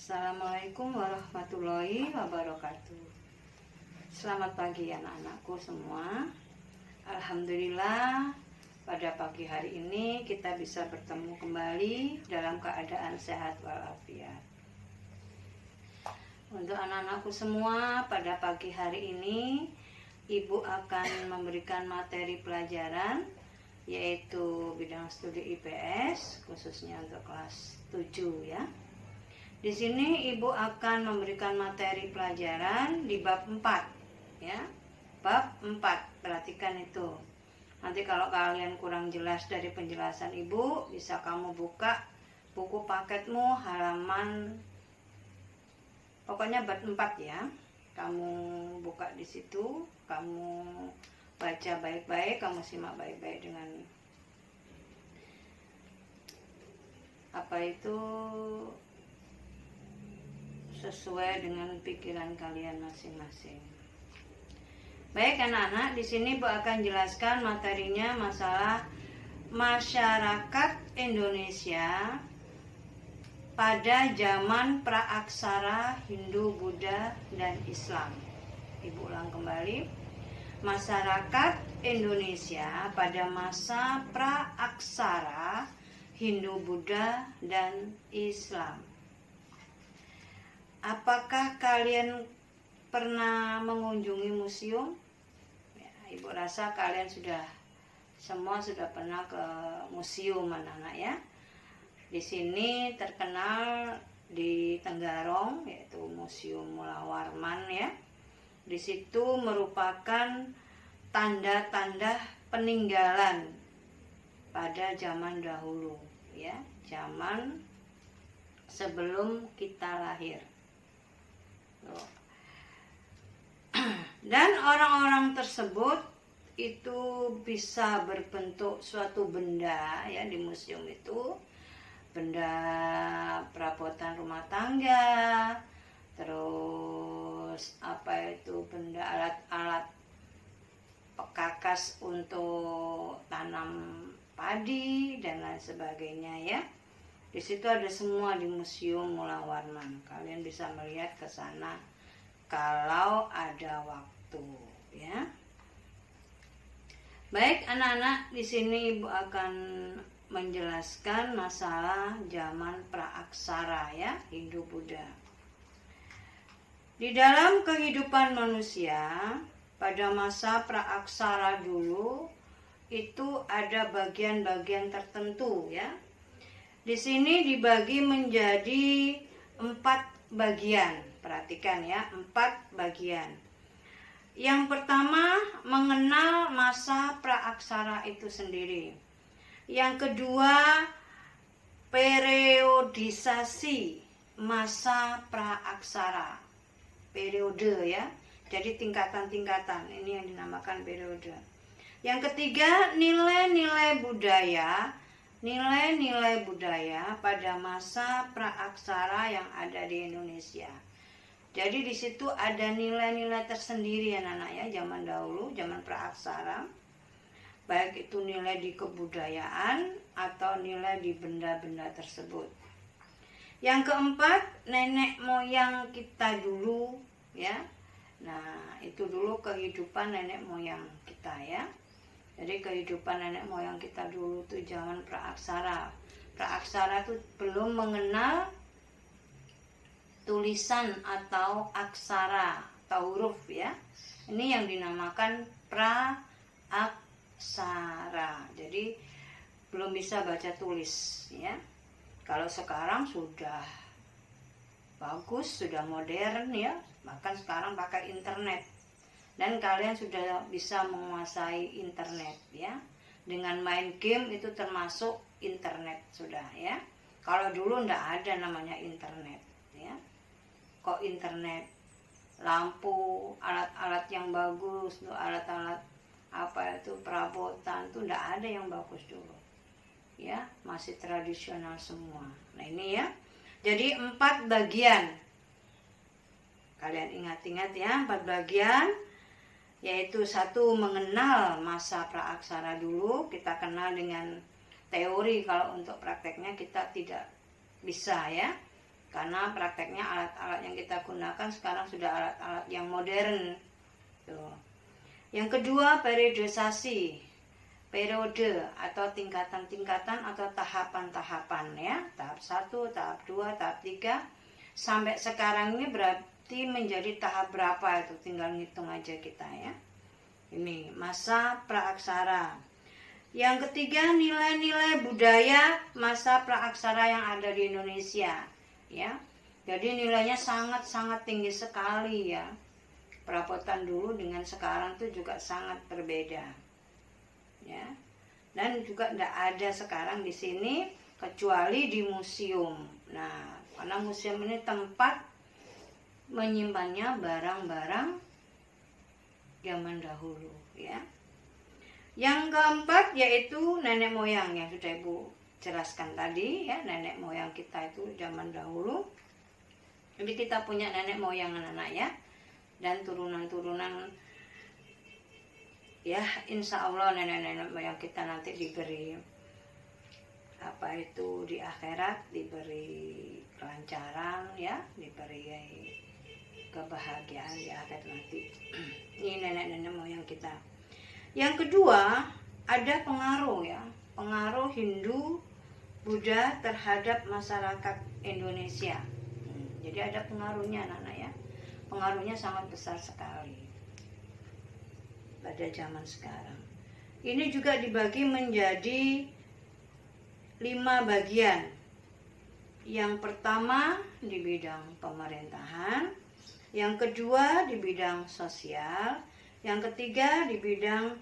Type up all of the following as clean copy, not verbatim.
Assalamualaikum warahmatullahi wabarakatuh. Selamat pagi anak-anakku semua. Alhamdulillah pada pagi hari ini kita bisa bertemu kembali dalam keadaan sehat walafiat. Untuk anak-anakku semua, pada pagi hari ini Ibu akan memberikan materi pelajaran yaitu bidang studi IPS khususnya untuk kelas 7 ya. Di sini Ibu akan memberikan materi pelajaran di bab 4 ya. Bab 4, perhatikan itu. Nanti kalau kalian kurang jelas dari penjelasan Ibu, bisa kamu buka buku paketmu halaman pokoknya bab 4 ya. Kamu buka di situ, kamu baca baik-baik, kamu simak baik-baik dengan sesuai dengan pikiran kalian masing-masing. Baik anak-anak, di sini Bu akan jelaskan materinya masalah masyarakat Indonesia pada zaman praaksara Hindu, Buddha, dan Islam. Ibu ulang kembali. Masyarakat Indonesia pada masa praaksara Hindu, Buddha, dan Islam. Apakah kalian pernah mengunjungi museum? Ya, Ibu rasa kalian semua sudah pernah ke museum anak-anak ya. Di sini terkenal di Tenggarong yaitu Museum Mula Warman ya. Di situ merupakan tanda-tanda peninggalan pada zaman dahulu ya, zaman sebelum kita lahir. Dan orang-orang tersebut itu bisa berbentuk suatu benda ya, di museum itu benda perabotan rumah tangga, terus benda alat-alat pekakas untuk tanam padi dan lain sebagainya ya. Di situ ada semua di Museum Mula Warman. Kalian bisa melihat ke sana kalau ada waktu ya. Baik anak-anak, di sini Ibu akan menjelaskan masalah zaman praaksara ya, Hindu Buddha. Di dalam kehidupan manusia pada masa praaksara dulu itu ada bagian-bagian tertentu ya. Di sini dibagi menjadi 4 bagian. Perhatikan ya, 4 bagian. Yang pertama, mengenal masa praaksara itu sendiri. Yang kedua, periodisasi masa praaksara. Periode ya. Jadi tingkatan-tingkatan. Ini yang dinamakan periode. Yang ketiga, nilai-nilai budaya. Nilai-nilai budaya pada masa praaksara yang ada di Indonesia. Jadi di situ ada nilai-nilai tersendiri anak-anak ya, zaman dahulu, zaman praaksara. Baik itu nilai di kebudayaan atau nilai di benda-benda tersebut. Yang keempat, nenek moyang kita dulu ya. Nah, itu dulu kehidupan nenek moyang kita ya. Jadi kehidupan nenek moyang kita dulu tuh zaman praaksara. Praaksara tuh belum mengenal tulisan atau aksara atau huruf ya. Ini yang dinamakan praaksara. Jadi belum bisa baca tulis ya. Kalau sekarang sudah bagus, sudah modern ya. Bahkan sekarang pakai internet. Dan kalian sudah bisa menguasai internet ya. Dengan main game itu termasuk internet sudah ya. Kalau dulu enggak ada namanya internet ya. Kok internet, lampu, alat-alat yang bagus, alat-alat perabotan itu enggak ada yang bagus dulu. Ya, masih tradisional semua. Nah, ini ya. Jadi 4 bagian. Kalian ingat-ingat ya, 4 bagian. Yaitu 1, mengenal masa praaksara dulu. Kita kenal dengan teori, kalau untuk prakteknya kita tidak bisa ya. karena prakteknya alat-alat yang kita gunakan sekarang sudah alat-alat yang modern. Tuh. Yang kedua, periodisasi, periode atau tingkatan-tingkatan atau tahapan-tahapan ya. Tahap 1, tahap 2, tahap 3. Sampai sekarang ini berarti menjadi tahap berapa itu, tinggal ngitung aja kita ya. Ini masa praaksara. Yang ketiga, nilai-nilai budaya masa praaksara yang ada di Indonesia ya. Jadi nilainya sangat-sangat tinggi sekali ya. Perabotan dulu dengan sekarang tuh juga sangat berbeda ya. Dan juga tidak ada sekarang di sini kecuali di museum. Nah, karena museum ini tempat menyimpannya barang-barang zaman dahulu ya. Yang keempat yaitu nenek moyang yang sudah Ibu jelaskan tadi ya. Nenek moyang kita itu zaman dahulu. Jadi kita punya nenek moyang anak-anak ya, dan turunan-turunan ya, insya Allah nenek-nenek moyang kita nanti diberi apa itu di akhirat, diberi kelancaran ya, diberi kebahagiaan di akhirat nanti. Ini nenek-nenek moyang kita. Yang kedua, ada pengaruh ya, pengaruh Hindu Buddha terhadap masyarakat Indonesia. Jadi ada pengaruhnya anak-anak ya. Pengaruhnya sangat besar sekali pada zaman sekarang. Ini juga dibagi menjadi 5 bagian. Yang pertama di bidang pemerintahan, yang kedua di bidang sosial, yang ketiga di bidang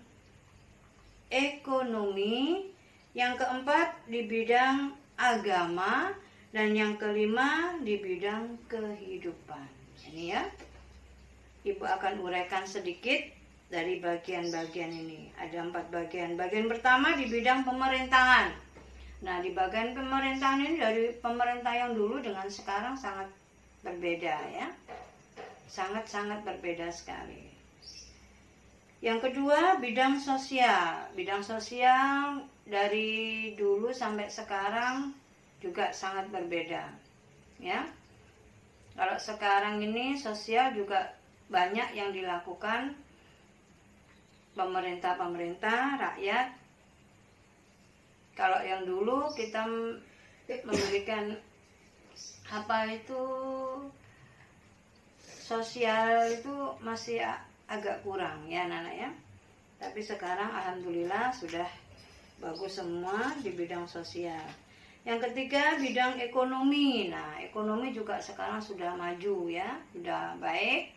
ekonomi, yang keempat di bidang agama, dan yang kelima di bidang kehidupan. Ini ya, Ibu akan uraikan sedikit dari bagian-bagian ini. Ada 4 bagian. Bagian pertama di bidang pemerintahan. Nah, di bagian pemerintahan ini dari pemerintah yang dulu dengan sekarang sangat berbeda ya. Sangat-sangat berbeda sekali. Yang kedua, bidang sosial. Bidang sosial dari dulu sampai sekarang juga sangat berbeda ya. Kalau sekarang ini sosial juga banyak yang dilakukan pemerintah-pemerintah, rakyat. Kalau yang dulu kita memberikan apa itu sosial itu masih agak kurang ya anak-anak ya. Tapi sekarang alhamdulillah sudah bagus semua di bidang sosial. Yang ketiga bidang ekonomi. Nah, ekonomi juga sekarang sudah maju ya, sudah baik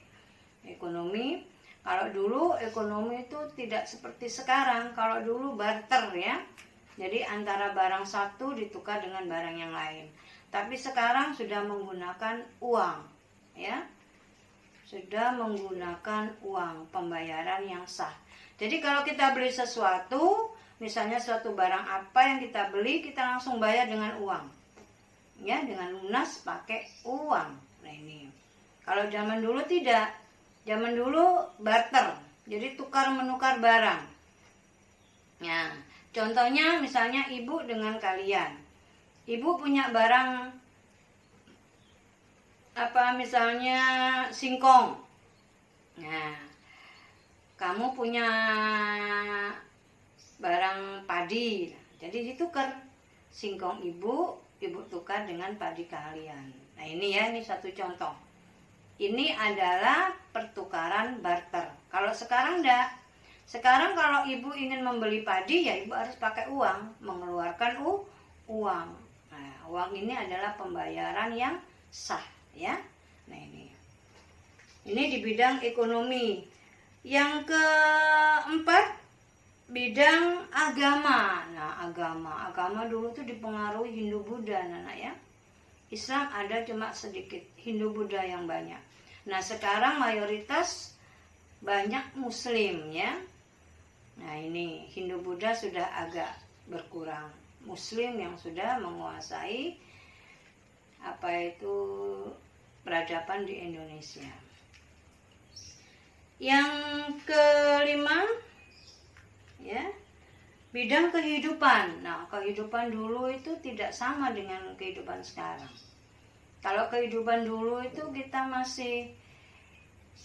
ekonomi. Kalau dulu ekonomi itu tidak seperti sekarang. Kalau dulu barter ya. Jadi antara barang satu ditukar dengan barang yang lain. Tapi sekarang sudah menggunakan uang ya. Sudah menggunakan uang pembayaran yang sah. Jadi kalau kita beli sesuatu, misalnya suatu barang apa yang kita beli, kita langsung bayar dengan uang. Ya, dengan lunas pakai uang. Nah ini. Kalau zaman dulu tidak. Zaman dulu barter. Jadi tukar menukar barang. Ya, contohnya misalnya ibu dengan kalian. Ibu punya barang apa misalnya singkong. Nah, kamu punya barang padi, jadi ditukar singkong ibu tukar dengan padi kalian. Nah ini ya, ini satu contoh. Ini adalah pertukaran barter. Kalau sekarang enggak. Sekarang kalau ibu ingin membeli padi ya ibu harus pakai uang, mengeluarkan uang. Nah, uang ini adalah pembayaran yang sah ya. Nah ini di bidang ekonomi. Yang keempat bidang agama. Nah, agama dulu tuh dipengaruhi Hindu Buddha, anak ya. Islam ada cuma sedikit, Hindu Buddha yang banyak. Nah, sekarang mayoritas banyak Muslim ya. Nah, ini Hindu Buddha sudah agak berkurang. Muslim yang sudah menguasai apa itu peradaban di Indonesia. Yang kelima ya, bidang kehidupan. Nah, kehidupan dulu itu tidak sama dengan kehidupan sekarang. Kalau kehidupan dulu itu kita masih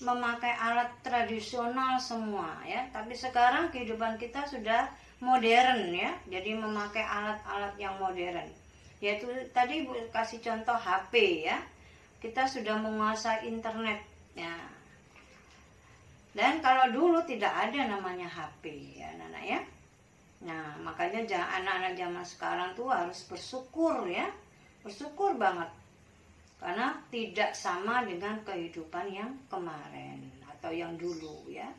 memakai alat tradisional semua ya, tapi sekarang kehidupan kita sudah modern ya, jadi memakai alat-alat yang modern, yaitu tadi Ibu kasih contoh HP ya, kita sudah menguasai internet ya. Dan kalau dulu tidak ada namanya HP ya anak-anak ya. Nah makanya anak-anak zaman sekarang tuh harus bersyukur ya, bersyukur banget, karena tidak sama dengan kehidupan yang kemarin atau yang dulu ya.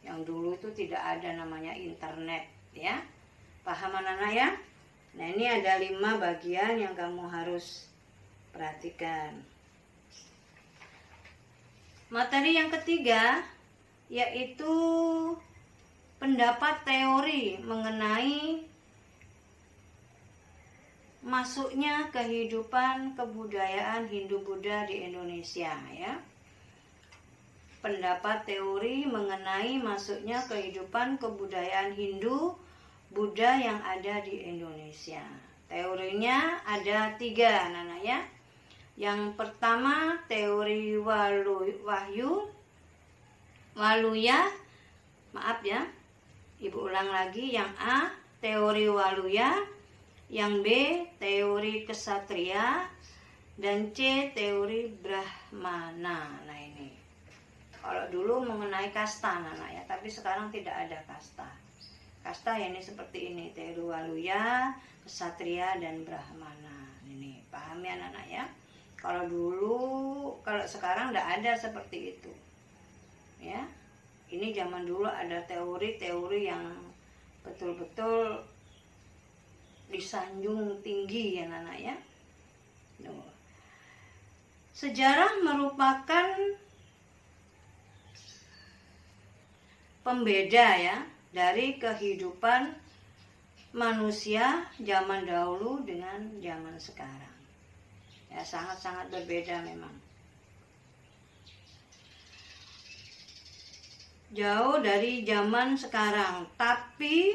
Yang dulu itu tidak ada namanya internet ya. Paham anak-anak ya? Nah ini ada 5 bagian yang kamu harus perhatikan. Materi yang ketiga yaitu pendapat teori mengenai masuknya kehidupan kebudayaan Hindu-Buddha di Indonesia ya. Pendapat teori mengenai masuknya kehidupan kebudayaan Hindu-Buddha yang ada di Indonesia. Teorinya ada 3 anak-anak ya. Yang pertama teori Waluya. Maaf ya, Ibu ulang lagi. Yang A teori Waluya, yang B teori Ksatria, dan C teori Brahmana. Nah ini kalau dulu mengenai kasta anak ya, tapi sekarang tidak ada kasta. Kasta ya ini seperti ini, teori Waluya, Ksatria, dan Brahmana. Ini paham ya anak ya. Kalau dulu, kalau sekarang tidak ada seperti itu ya. Ini zaman dulu ada teori-teori yang betul-betul disanjung tinggi ya anak ya. Sejarah merupakan pembeda ya dari kehidupan manusia zaman dahulu dengan zaman sekarang. Ya sangat-sangat berbeda memang. Jauh dari zaman sekarang, tapi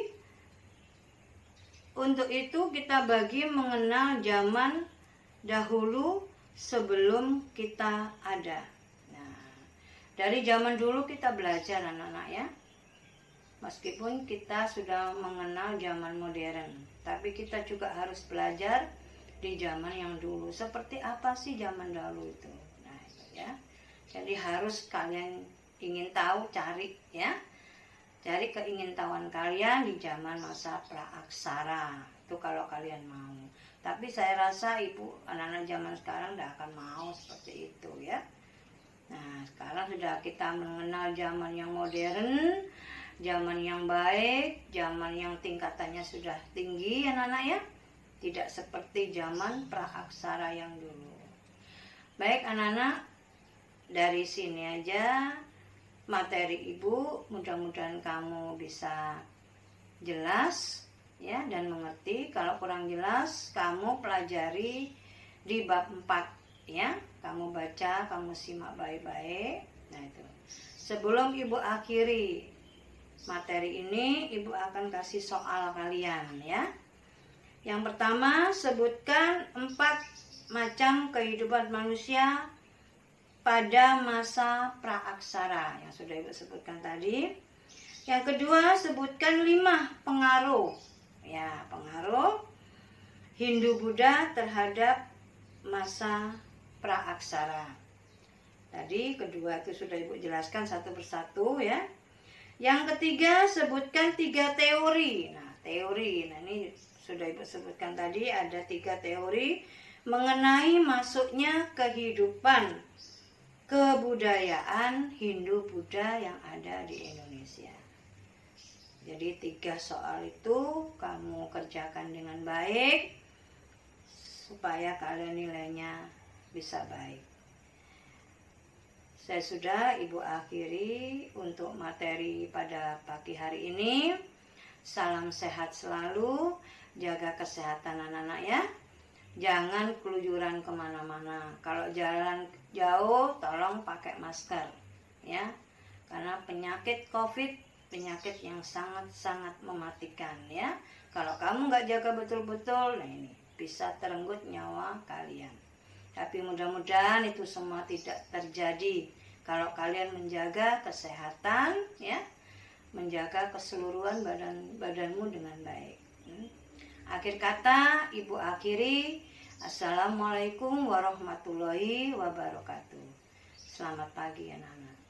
untuk itu kita bagi mengenal zaman dahulu sebelum kita ada. Nah, dari zaman dulu kita belajar anak-anak ya. Meskipun kita sudah mengenal zaman modern, tapi kita juga harus belajar di zaman yang dulu. Seperti apa sih zaman dahulu itu? Nah, itu ya. Jadi harus kalian ingin tahu, cari ya. Cari keingintahuan kalian di zaman masa praaksara. Itu kalau kalian mau. Tapi saya rasa ibu anak-anak zaman sekarang tidak akan mau seperti itu ya. Nah sekarang sudah kita mengenal zaman yang modern, zaman yang baik, zaman yang tingkatannya sudah tinggi anak-anak ya. Tidak seperti zaman praaksara yang dulu. Baik anak-anak, dari sini aja materi ibu, mudah-mudahan kamu bisa jelas ya dan mengerti. Kalau kurang jelas kamu pelajari di bab 4 ya. Kamu baca, kamu simak baik-baik. Nah itu. Sebelum ibu akhiri materi ini, ibu akan kasih soal kalian ya. Yang pertama, sebutkan 4 macam kehidupan manusia pada masa praaksara yang sudah ibu sebutkan tadi. Yang kedua, sebutkan 5 pengaruh ya, pengaruh Hindu-Buddha terhadap masa praaksara. Tadi kedua itu sudah ibu jelaskan satu persatu ya. Yang ketiga, sebutkan 3 teori. Nah teori, nah ini sudah ibu sebutkan tadi, ada 3 teori mengenai masuknya kehidupan kebudayaan Hindu-Buddha yang ada di Indonesia. Jadi 3 soal itu kamu kerjakan dengan baik supaya kalian nilainya bisa baik. Saya sudah ibu akhiri untuk materi pada pagi hari ini. Salam sehat selalu, jaga kesehatan anak-anak ya. Jangan keluyuran kemana-mana. Kalau jalan jauh tolong pakai masker ya. Karena penyakit COVID, penyakit yang sangat-sangat mematikan ya. Kalau kamu nggak jaga betul-betul, nah ini bisa terenggut nyawa kalian. Tapi mudah-mudahan itu semua tidak terjadi kalau kalian menjaga kesehatan, ya, menjaga keseluruhan badanmu dengan baik. Akhir kata, Ibu akhiri. Assalamualaikum warahmatullahi wabarakatuh. Selamat pagi anak-anak.